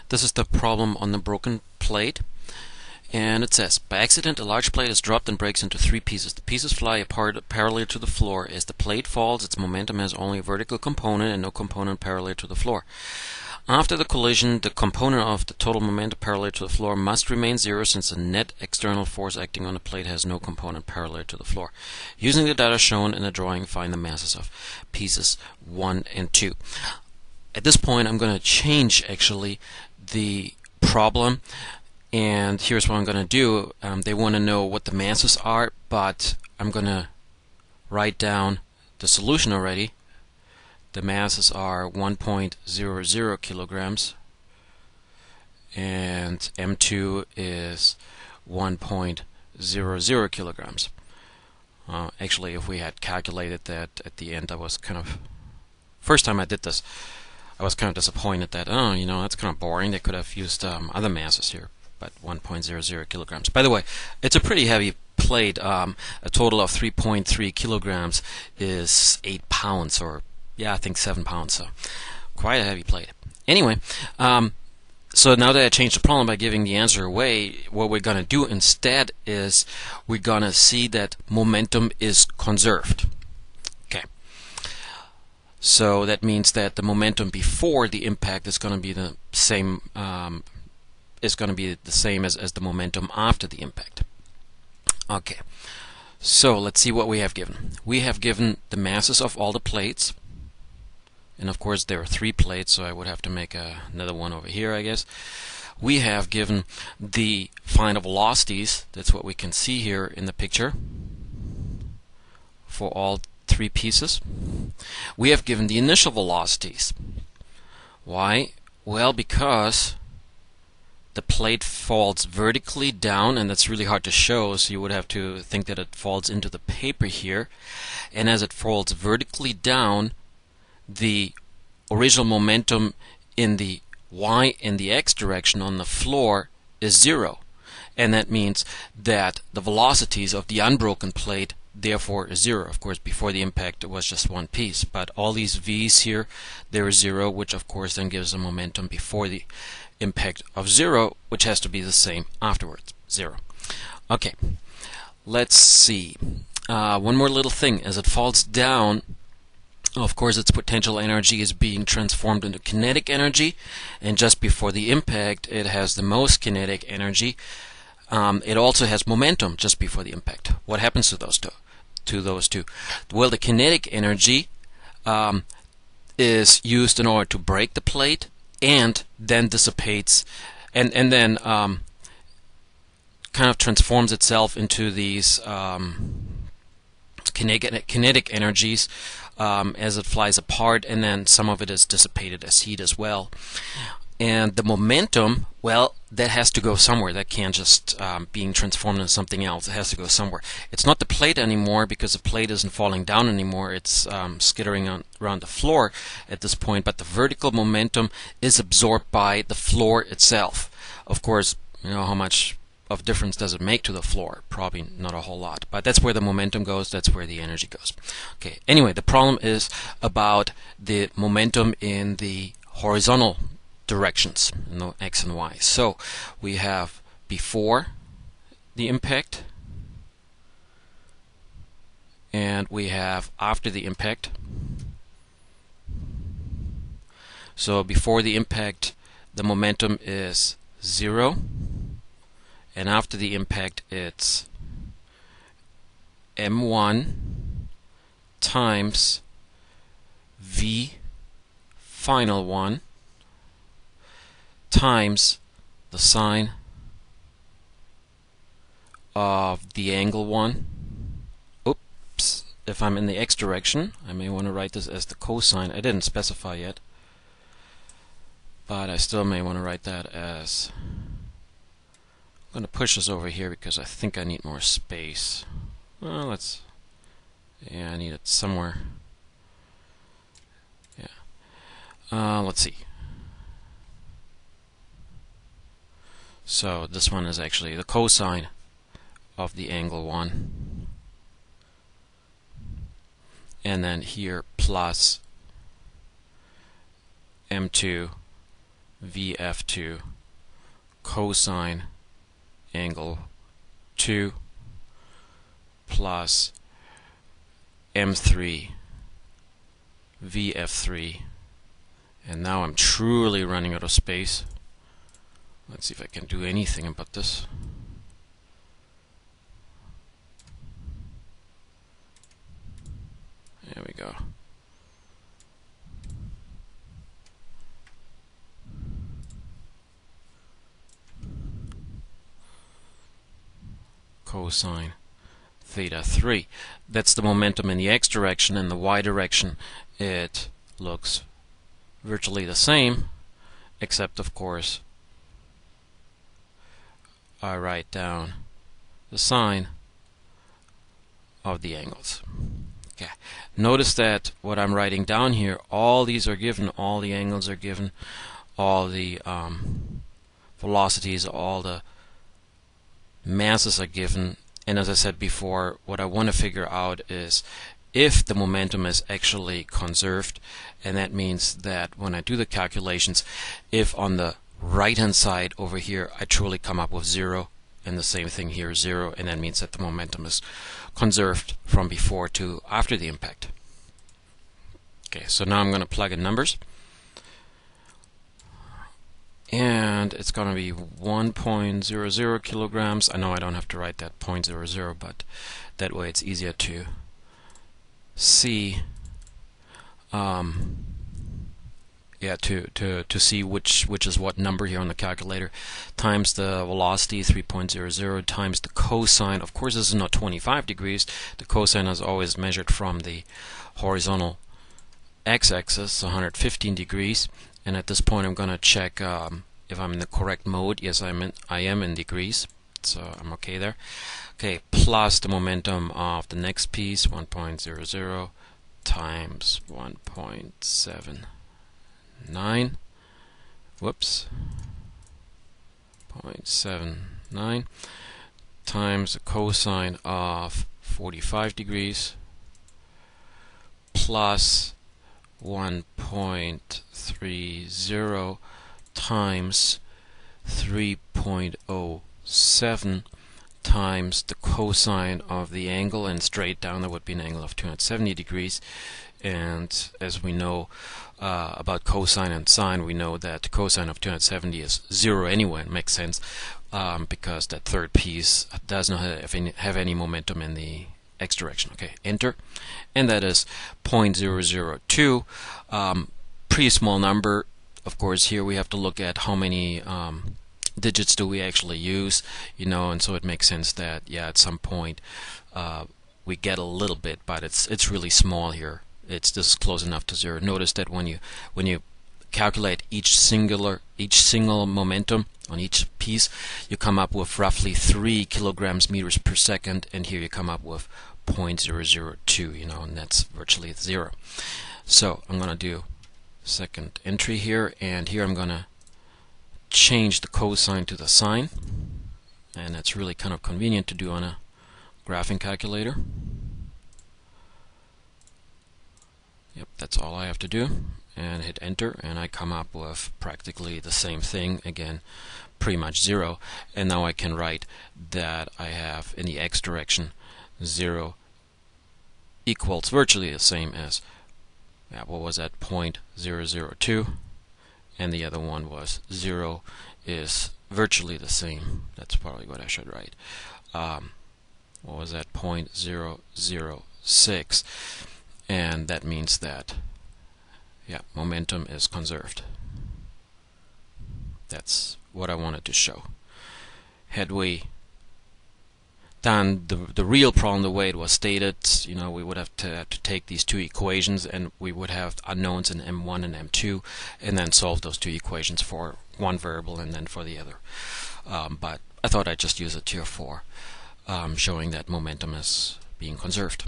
This is the problem on the broken plate. And it says, by accident, a large plate is dropped and breaks into three pieces. The pieces fly apart parallel to the floor. As the plate falls, its momentum has only a vertical component and no component parallel to the floor. After the collision, the component of the total momentum parallel to the floor must remain zero, since the net external force acting on the plate has no component parallel to the floor. Using the data shown in the drawing, find the masses of pieces 1 and 2. At this point, I'm going to change actually the problem. And here's what I'm going to do. They want to know what the masses are, but I'm going to write down the solution already. The masses are 1.00 kilograms, and M2 is 1.00 kilograms. Actually, if we had calculated that at the end, I was kind of, first time I did this, I was kind of disappointed that, oh, you know, that's kind of boring. They could have used other masses here. But 1.00 kilograms. By the way, it's a pretty heavy plate. A total of 3.3 kilograms is 8 pounds, or yeah, I think 7 pounds. So quite a heavy plate. Anyway, so now that I changed the problem by giving the answer away, what we're going to do instead is we're going to see that momentum is conserved. Okay. So that means that the momentum before the impact is going to be the same. Is going to be the same as the momentum after the impact. Okay, so let's see what we have given. We have given the masses of all the plates, and of course there are 3 plates, so I would have to make another one over here, I guess. We have given the final velocities. That's what we can see here in the picture for all 3 pieces. We have given the initial velocities. Why? Well, because the plate falls vertically down, and that's really hard to show, so you would have to think that it falls into the paper here. And as it falls vertically down, the original momentum in the y and the x direction on the floor is 0. And that means that the velocities of the unbroken plate therefore is 0. Of course, before the impact it was just one piece, but all these v's here, there is 0, which of course then gives a momentum before the impact of 0, which has to be the same afterwards, 0. Okay, let's see. One more little thing. As it falls down, of course its potential energy is being transformed into kinetic energy, and just before the impact it has the most kinetic energy. It also has momentum just before the impact. What happens to those two? Well, the kinetic energy is used in order to break the plate, and then dissipates, and then kind of transforms itself into these kinetic energies as it flies apart, and then some of it is dissipated as heat as well. And the momentum, well, that has to go somewhere. That can't just being transformed into something else. It has to go somewhere. It's not the plate anymore, because the plate isn't falling down anymore. It's skittering around the floor at this point. But the vertical momentum is absorbed by the floor itself. Of course, you know, how much of difference does it make to the floor? Probably not a whole lot. But that's where the momentum goes. That's where the energy goes. Okay. Anyway, the problem is about the momentum in the horizontal directions, no x and y. So we have before the impact, and we have after the impact. So before the impact the momentum is 0, and after the impact it's m1 times v final 1 times the sine of the angle 1. Oops, if I'm in the x direction, I may want to write this as the cosine. I didn't specify yet, but I still may want to write that as, I'm going to push this over here because I think I need more space. Well, yeah, I need it somewhere. Yeah. Let's see. So this one is actually the cosine of the angle 1. And then here plus m2 VF2 cosine angle 2 plus M3 VF3. And now I'm truly running out of space. Let's see if I can do anything about this. There we go. Cosine theta 3. That's the momentum in the x direction. In the y direction it looks virtually the same, except of course I write down the sine of the angles. Okay. Notice that what I'm writing down here, all these are given, all the angles are given, all the velocities, all the masses are given, and as I said before, what I want to figure out is if the momentum is actually conserved, and that means that when I do the calculations, if on the right hand side over here I truly come up with 0, and the same thing here, 0, and that means that the momentum is conserved from before to after the impact. Okay, so now I'm going to plug in numbers, and it's going to be 1.00 kilograms. I know I don't have to write that 0.00, but that way it's easier to see. To see which is what number here on the calculator, times the velocity 3.00 times the cosine. Of course, this is not 25 degrees. The cosine is always measured from the horizontal x-axis, 115 degrees. And at this point, I'm going to check if I'm in the correct mode. Yes, I am in degrees, so I'm okay there. Okay, plus the momentum of the next piece, 1.00 times 1.79. Whoops. 0.79 times the cosine of 45 degrees plus 1.30 times 3.07 times the cosine of the angle, and straight down that would be an angle of 270 degrees. And as we know about cosine and sine, we know that cosine of 270 is 0 anyway. It makes sense because that third piece does not have any momentum in the x direction. Okay, enter, and that is 0.002. Pretty small number. Of course, here we have to look at how many digits do we actually use, and so it makes sense that at some point we get a little bit, but it's really small here. This is close enough to 0. Notice that when you calculate each single momentum on each piece, you come up with roughly 3 kilograms meters per second, and here you come up with 0.002, and that's virtually 0. So I'm going to do second entry here, and here I'm going to change the cosine to the sine, and that's really kind of convenient to do on a graphing calculator. Yep, that's all I have to do, and hit enter, and I come up with practically the same thing again, pretty much 0. And now I can write that I have in the x direction 0 equals virtually the same as what was that, 0.002, and the other one was 0 is virtually the same. That's probably what I should write. What was that, 0.006, and that means that momentum is conserved. That's what I wanted to show. Had we done the real problem the way it was stated, we would have to take these two equations, and we would have unknowns in M1 and M2, and then solve those two equations for one variable and then for the other. But I thought I'd just use it here for showing that momentum is being conserved.